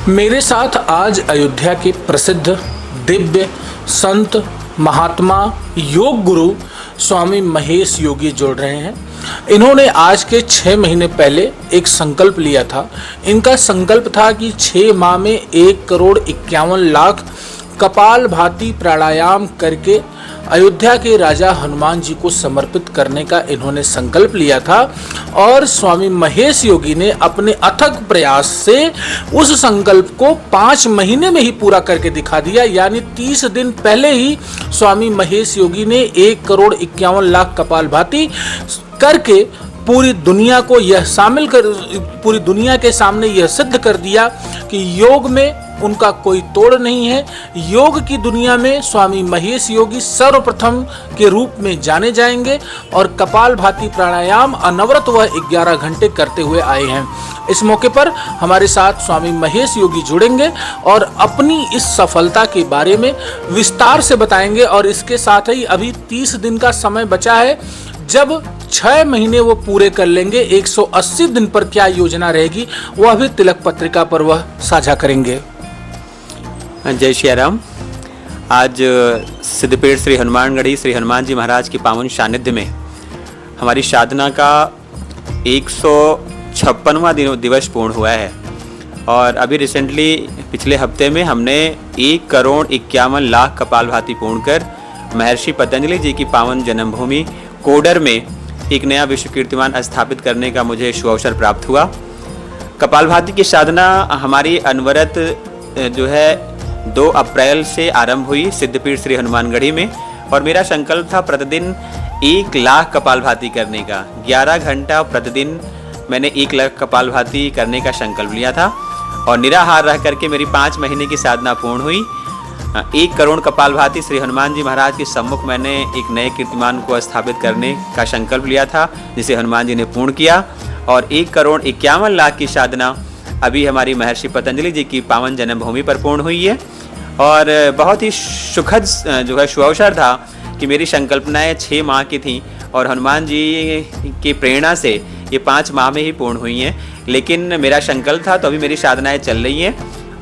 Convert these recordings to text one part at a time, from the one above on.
मेरे साथ आज अयोध्या के प्रसिद्ध दिव्य संत महात्मा योग गुरु स्वामी महेश योगी जुड़ रहे हैं। इन्होंने आज के 6 महीने पहले एक संकल्प लिया था। इनका संकल्प था कि 6 माह में 1,51,00,000 कपालभाति प्राणायाम करके अयोध्या के राजा हनुमान जी को समर्पित करने का इन्होंने संकल्प लिया था और स्वामी महेश योगी ने अपने अथक प्रयास से उस संकल्प को 5 महीने में ही पूरा करके दिखा दिया। यानी 30 दिन पहले ही स्वामी महेश योगी ने 1,51,00,000 कपालभाति करके पूरी दुनिया को पूरी दुनिया के सामने यह सिद्ध कर दिया कि योग में उनका कोई तोड़ नहीं है। योग की दुनिया में स्वामी महेश योगी सर्वप्रथम के रूप में जाने जाएंगे और कपालभाति प्राणायाम अनवरत वह 11 घंटे करते हुए आए हैं। इस मौके पर हमारे साथ स्वामी महेश योगी जुड़ेंगे और अपनी इस सफलता के बारे में विस्तार से बताएंगे। और इसके साथ ही अभी 30 दिन का समय बचा है। जब 6 महीने वो पूरे कर लेंगे, 180 दिन पर क्या योजना रहेगी वह भी तिलक पत्रिका पर वह साझा करेंगे। जय श्री राम। आज सिद्धपीठ श्री हनुमानगढ़ी श्री हनुमान जी महाराज की पावन सानिध्य में हमारी साधना का 156वां दिवस पूर्ण हुआ है। और अभी रिसेंटली पिछले हफ्ते में हमने 1,51,00,000 कपालभाति पूर्ण कर महर्षि पतंजलि जी की पावन जन्मभूमि कोडर में एक नया विश्व कीर्तिमान स्थापित करने का मुझे शुभ अवसर प्राप्त हुआ। कपालभाति की साधना हमारी अनवरत जो है 2 अप्रैल से आरंभ हुई सिद्धपीठ श्री हनुमानगढ़ी में। और मेरा संकल्प था प्रतिदिन 1,00,000 कपालभाति करने का। 11 घंटा प्रतिदिन मैंने 1,00,000 कपालभाति करने का संकल्प लिया था और निराहार रह करके मेरी 5 महीने की साधना पूर्ण हुई। 1 करोड़ कपालभाति श्री हनुमान जी महाराज के सम्मुख मैंने एक नए कीर्तिमान को स्थापित करने का संकल्प लिया था, जिसे हनुमान जी ने पूर्ण किया। और 1,51,00,000 की साधना अभी हमारी महर्षि पतंजलि जी की पावन जन्मभूमि पर पूर्ण हुई है। और बहुत ही सुखद जो है शुभ अवसर था कि मेरी संकल्पनाएं 6 माह की थीं और हनुमान जी की प्रेरणा से ये 5 माह में ही पूर्ण हुई हैं। लेकिन मेरा संकल्प था तो अभी मेरी साधनाएं चल रही हैं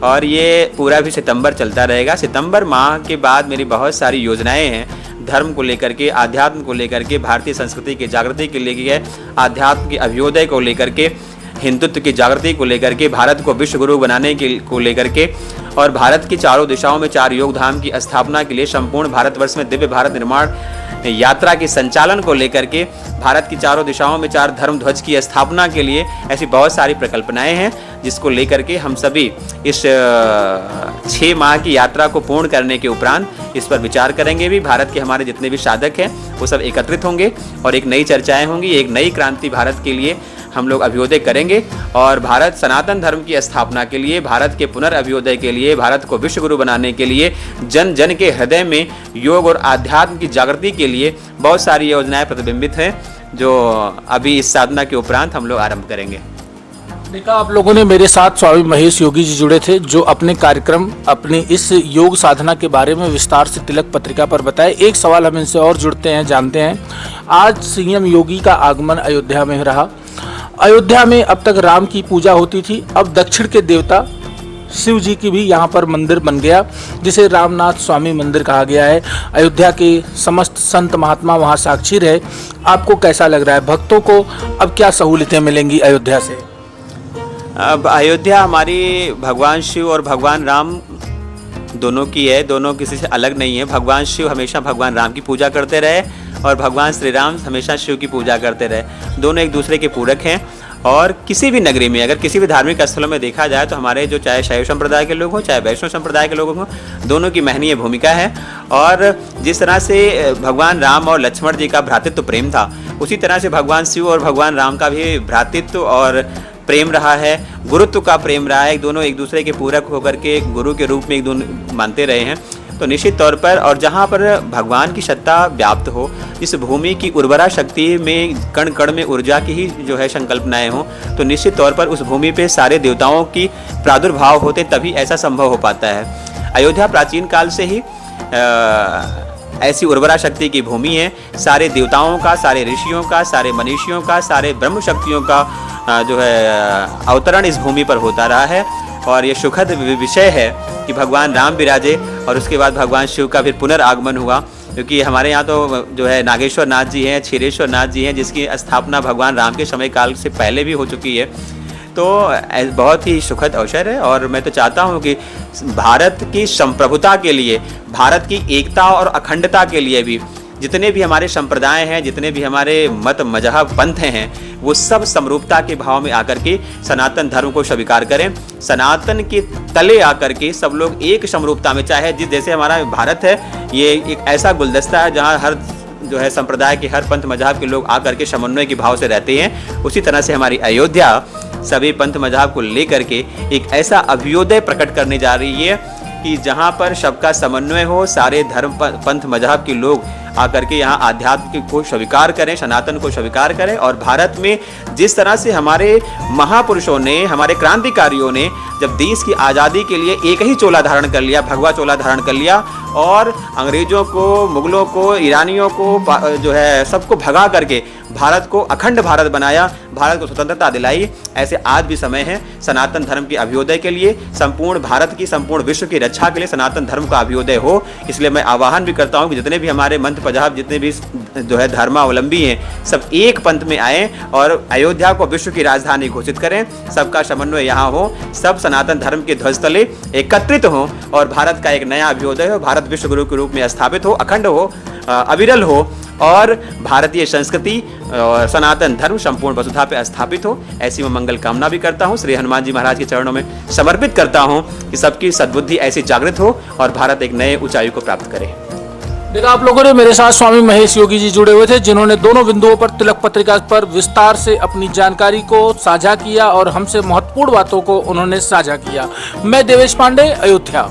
और ये पूरा भी सितंबर चलता रहेगा। सितंबर माह के बाद मेरी बहुत सारी योजनाएं हैं, धर्म को लेकर के, आध्यात्म को लेकर के, भारतीय संस्कृति की जागृति के लिए, आध्यात्म के अभ्युदय को लेकर के, हिंदुत्व की जागृति को लेकर के, भारत को विश्व गुरु बनाने को लेकर के और भारत की चारों दिशाओं में 4 योग धाम की स्थापना के लिए, संपूर्ण भारतवर्ष में दिव्य भारत निर्माण यात्रा के संचालन को लेकर के, भारत की चारों दिशाओं में 4 धर्म ध्वज की स्थापना के लिए ऐसी बहुत सारी परिकल्पनाएं हैं, जिसको लेकर के हम सभी इस 6 माह की यात्रा को पूर्ण करने के उपरांत इस पर विचार करेंगे। भी भारत के हमारे जितने भी साधक हैं वो सब एकत्रित होंगे और एक नई चर्चाएं होंगी, एक नई क्रांति भारत के लिए हम लोग अभ्युदय करेंगे। और भारत सनातन धर्म की स्थापना के लिए, भारत के पुनर्अभ्युदय के लिए, भारत को विश्व गुरु बनाने के लिए, जन जन के हृदय में योग और आध्यात्म की जागृति के लिए बहुत सारी योजनाएं प्रतिबिंबित हैं, जो अभी इस साधना के उपरांत हम लोग आरंभ करेंगे। देखा, आप लोगों ने मेरे साथ स्वामी महेश योगी जी जुड़े थे, जो अपने कार्यक्रम, अपनी इस योग साधना के बारे में विस्तार से तिलक पत्रिका पर बताए। एक सवाल हम इनसे और जुड़ते हैं, जानते हैं। आज सीएम योगी का आगमन अयोध्या में रहा। अयोध्या में अब तक राम की पूजा होती थी, अब दक्षिण के देवता शिव जी की भी यहाँ पर मंदिर बन गया, जिसे रामनाथ स्वामी मंदिर कहा गया है। अयोध्या के समस्त संत महात्मा वहाँ साक्षी रहे। आपको कैसा लग रहा है? भक्तों को अब क्या सहूलियतें मिलेंगी अयोध्या से? अब अयोध्या हमारी भगवान शिव और भगवान राम दोनों की है, दोनों किसी से अलग नहीं है। भगवान शिव हमेशा भगवान राम की पूजा करते रहे और भगवान श्री राम हमेशा शिव की पूजा करते रहे। दोनों एक दूसरे के पूरक हैं। और किसी भी नगरी में, अगर किसी भी धार्मिक स्थलों में देखा जाए तो हमारे जो चाहे शैव संप्रदाय के लोग हों, चाहे वैष्णव संप्रदाय के लोग हों, दोनों की महनीय भूमिका है। और जिस तरह से भगवान राम और लक्ष्मण जी का भ्रातृत्व प्रेम था, उसी तरह से भगवान शिव और भगवान राम का भी भ्रातृत्व और प्रेम रहा है, गुरुत्व का प्रेम रहा है। दोनों एक दूसरे के पूरक होकर के गुरु के रूप में एक दूसरे मानते रहे हैं। तो निश्चित तौर पर, और जहाँ पर भगवान की सत्ता व्याप्त हो, इस भूमि की उर्वरा शक्ति में कण कण में ऊर्जा की ही जो है संकल्पनाएं हों, तो निश्चित तौर पर उस भूमि पे सारे देवताओं की प्रादुर्भाव होते, तभी ऐसा संभव हो पाता है। अयोध्या प्राचीन काल से ही ऐसी उर्वरा शक्ति की भूमि है। सारे देवताओं का, सारे ऋषियों का, सारे मनीषियों का, सारे ब्रह्म शक्तियों का जो है अवतरण इस भूमि पर होता रहा है। और ये सुखद विषय है कि भगवान राम विराजे और उसके बाद भगवान शिव का फिर पुनर्आगमन हुआ, क्योंकि हमारे यहाँ तो जो है नागेश्वर नाथ जी हैं, क्षीरेश्वर नाथ जी हैं, जिसकी स्थापना भगवान राम के समय काल से पहले भी हो चुकी है। तो बहुत ही सुखद अवसर है और मैं तो चाहता हूँ कि भारत की संप्रभुता के लिए, भारत की एकता और अखंडता के लिए भी जितने भी हमारे संप्रदाय हैं, जितने भी हमारे मत मजहब पंथ हैं, वो सब समरूपता के भाव में आकर के सनातन धर्म को स्वीकार करें। सनातन के तले आकर के सब लोग एक समरूपता में, चाहे जिस जैसे हमारा भारत है ये एक ऐसा गुलदस्ता है जहाँ हर जो है संप्रदाय के, हर पंथ मजहब के लोग आकर के समन्वय के भाव से रहते हैं, उसी तरह से हमारी अयोध्या सभी पंथ मजहब को लेकर के एक ऐसा अभ्युदय प्रकट करने जा रही है कि जहाँ पर सबका समन्वय हो, सारे धर्म पंथ मजहब के लोग आकर के यहाँ आध्यात्म को स्वीकार करें, सनातन को स्वीकार करें। और भारत में जिस तरह से हमारे महापुरुषों ने, हमारे क्रांतिकारियों ने जब देश की आज़ादी के लिए एक ही चोला धारण कर लिया, भगवा चोला धारण कर लिया और अंग्रेजों को, मुगलों को, ईरानियों को जो है सबको भगा करके भारत को अखंड भारत बनाया, भारत को स्वतंत्रता दिलाई, ऐसे आज भी समय है सनातन धर्म के अभ्युदय के लिए, संपूर्ण भारत की, संपूर्ण विश्व की रक्षा के लिए सनातन धर्म का अभ्युदय हो। इसलिए मैं आह्वान भी करता हूँ कि जितने भी हमारे मंथ मजहब, जितने भी जो है धर्मावलंबी हैं, सब एक पंथ में आएँ और अयोध्या को विश्व की राजधानी घोषित करें। सबका समन्वय यहाँ हो, सब सनातन धर्म के ध्वज तले एकत्रित हों और भारत का एक नया अभ्युदय हो, भारत विश्व गुरु के रूप में स्थापित हो, अखंड हो, अविरल हो और भारतीय संस्कृति और सनातन धर्म संपूर्ण वसुधा पे स्थापित हो। ऐसी मैं मंगल कामना भी करता हूँ, श्री हनुमान जी महाराज के चरणों में समर्पित करता हूँ कि सबकी सद्बुद्धि ऐसी जागृत हो और भारत एक नए ऊंचाई को प्राप्त करे। देखा आप लोगों ने, मेरे साथ स्वामी महेश योगी जी जुड़े हुए थे, जिन्होंने दोनों बिंदुओं पर, तिलक पत्रिका पर विस्तार से अपनी जानकारी को साझा किया और हमसे महत्वपूर्ण बातों को उन्होंने साझा किया। मैं देवेश पांडे, अयोध्या।